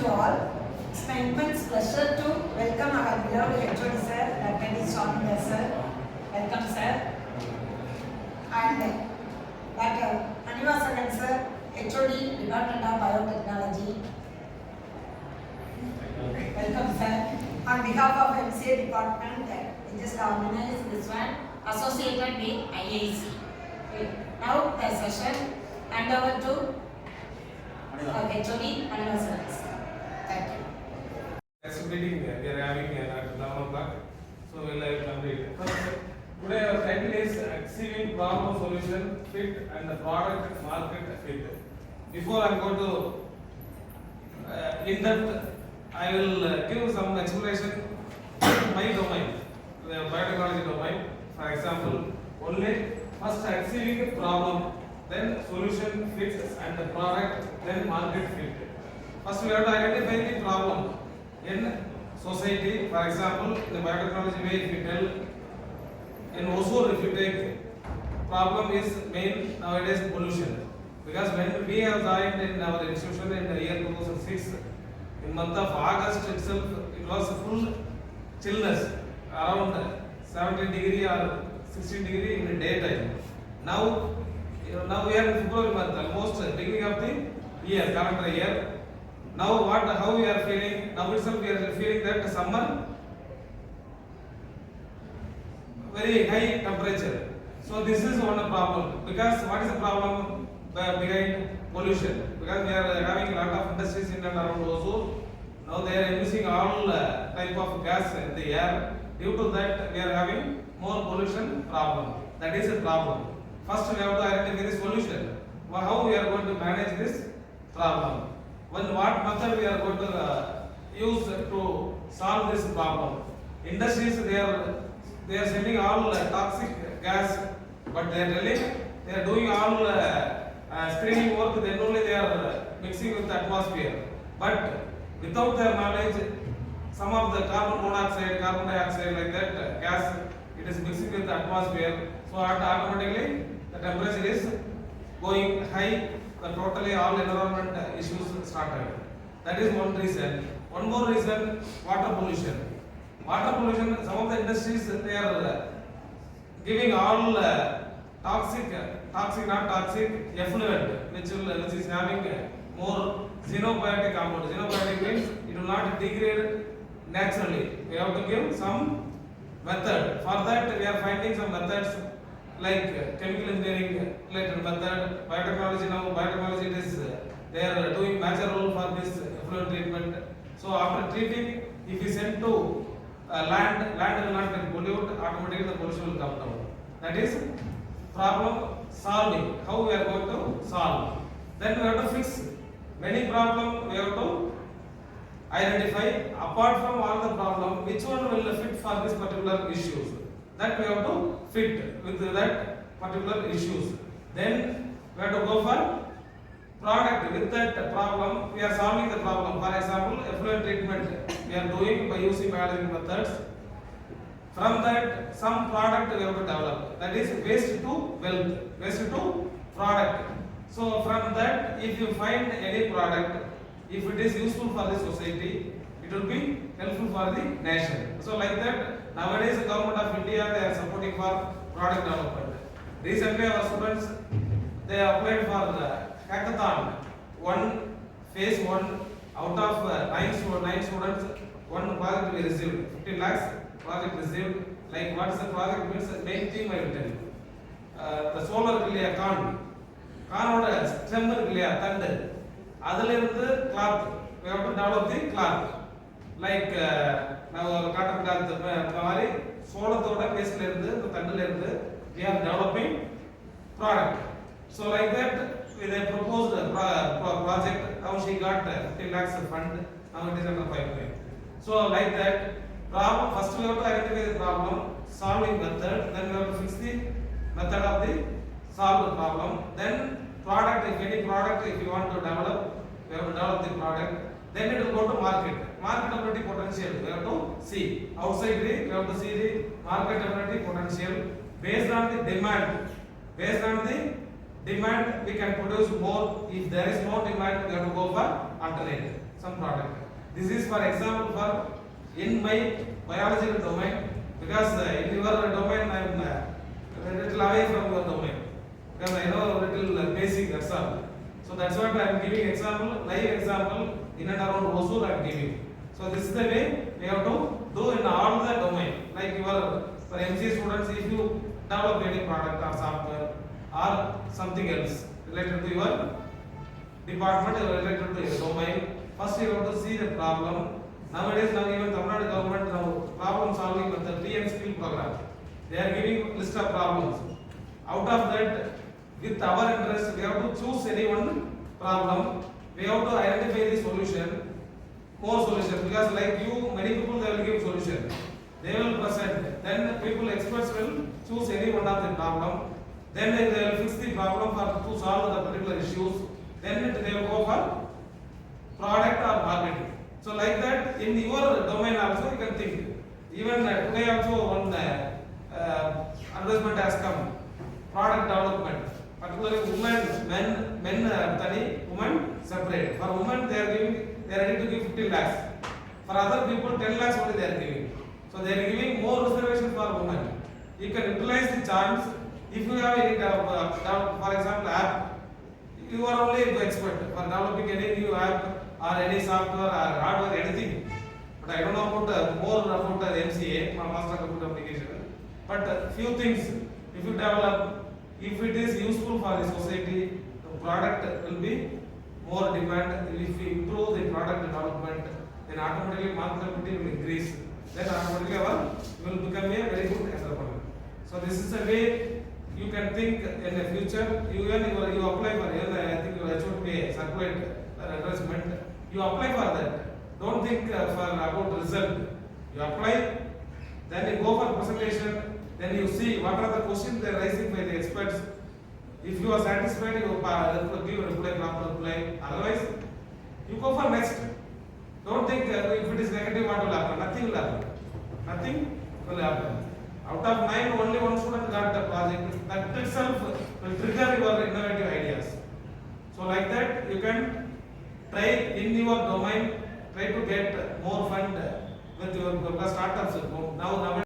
to all. It's my immense pleasure to welcome our beloved HOD sir, Dr. Swaminathan sir. Welcome sir. And Dr. Anivasagan sir, HOD, Department of Biotechnology. Welcome sir. On behalf of MCA Department, we just organized this one associated with IAC. Okay. Now the session hand over to HOD Anivasagan sir. Thank you. Next meeting we are having at 11 o'clock, so we will complete. Today our title is Achieving Problem Solution Fit and the Product Market Fit. Before I go to in depth, I will give some explanation in my domain, the biotechnology domain. For example, only first achieving problem, then solution fits and the product, then market fit. First we have to identify the problem in society. For example, in the biotechnology way, if you tell in Osur, if you take problem is main nowadays pollution, because when we have joined in our institution in the year 2006, in month of August itself, it was full chillness around 17 degree or 16 degree in the daytime. Now we are in February month, almost beginning of the year, calendar year. Now how we are feeling? Now itself we are feeling that summer very high temperature. So this is one problem, because what is the problem behind pollution? Because we are having a lot of industries in and around Osur. Now they are emitting all type of gas in the air. Due to that, we are having more pollution problem. That is a problem. First we have to identify the solution. How we are going to manage this problem? What method we are going to use to solve this problem? Industries, they are sending all toxic gas, but they are telling they are doing all screening work, then only they are mixing with the atmosphere. But without their knowledge, some of the carbon monoxide, carbon dioxide, like that gas, it is mixing with the atmosphere. So automatically the temperature is going high. The totally all environment issues started. That is one reason. One more reason, water pollution. Water pollution, some of the industries, they are giving all toxic, not toxic, effluent, which is having more xenobiotic compound. Xenobiotic means it will not degrade naturally. We have to give some method. For that, we are finding some methods like chemical engineering related method. Biotechnology, now biotechnology, it is they are doing major role for this effluent treatment. So after treating, if we send to land will not get polluted, automatically the pollution will come down. That is problem solving. How we are going to solve? Then we have to fix many problems. We have to identify, apart from all the problem, which one will fit for this particular issues. That we have to fit with that particular issues. Then we have to go for product. With that problem, we are solving the problem. For example, effluent treatment we are doing by using biological methods. From that, some product we have to develop. That is waste to wealth, waste to product. So from that, if you find any product, if it is useful for the society, it will be helpful for the nation. So like that, nowadays the government of India, they are supporting for product development. Recently our students, they applied for hackathon. Phase 1 out of 9 students, one project we received, 15 lakhs project received. Like what is the project means, main theme I will tell you. The solar clear corn stem clear thunder. Adalirundu cloth, we have to develop the cloth. Like now cotton cloth, solar thoda waste the thunder we are developing product. So like that, they proposed a project. Now she got 15 lakhs fund. Now it is under pipeline. So like that, problem, first we have to identify the problem, solving method, then we have to fix the method of the solve the problem. Then product, if any product, if you want to develop, we have to develop the product. Then it will go to market. Marketability potential, we have to see. Outside we have to see the marketability potential based on the demand. Based on the demand, we can produce more. If there is no demand, we have to go for alternative. some product. This is for example for in my biological domain, because in your domain I am a little away from your domain, because I know a little basic, that's all. So that's what I am giving example, live example in and around Hosur I am giving. So this is the way we have to do in all the domain. Like your for MCA students, if you develop any product or software or something else related to your department or related to your domain, first you have to see the problem. Nowadays, now even Tamil Nadu government now problem solving with the TN skill program. They are giving list of problems. Out of that, with our interest, we have to choose any one problem. We have to identify the solution, more solution, because like you, many people they will give solution. They will present. Then people experts will choose any one of the problem. Then they will fix the problem for to solve the particular issues. Then they will go for product or marketing. So like that, in your domain also you can think. Even today also one advertisement has come. Product development. Particularly women, men tani, women separate. For women they are ready to give 15 lakhs. For other people 10 lakhs only they are giving. So they are giving more reservation for women. You can utilize the chance. If you have any, for example, app, you are only the expert for developing any new app or any software or hardware, anything. But I don't know about more about the MCA, Master Computer Application. But few things, if you develop, if it is useful for the society, the product will be more demand. If we improve the product development, then automatically marketability will increase. Then automatically you will become a very good entrepreneur. So this is a way you can think in the future. You apply for I think you should pay circulate advertisement. You apply for that. Don't think for about result. You apply, then you go for presentation. Then you see what are the questions they are raising by the experts. If you are satisfied, you give reply, proper reply. Otherwise, you go for next. Don't think if it is negative, what will happen? Nothing will happen. Nothing will happen. Out of 9, only one student got the project. That itself will trigger your innovative ideas. So like that, you can try in your domain, try to get more fund with your startups. Now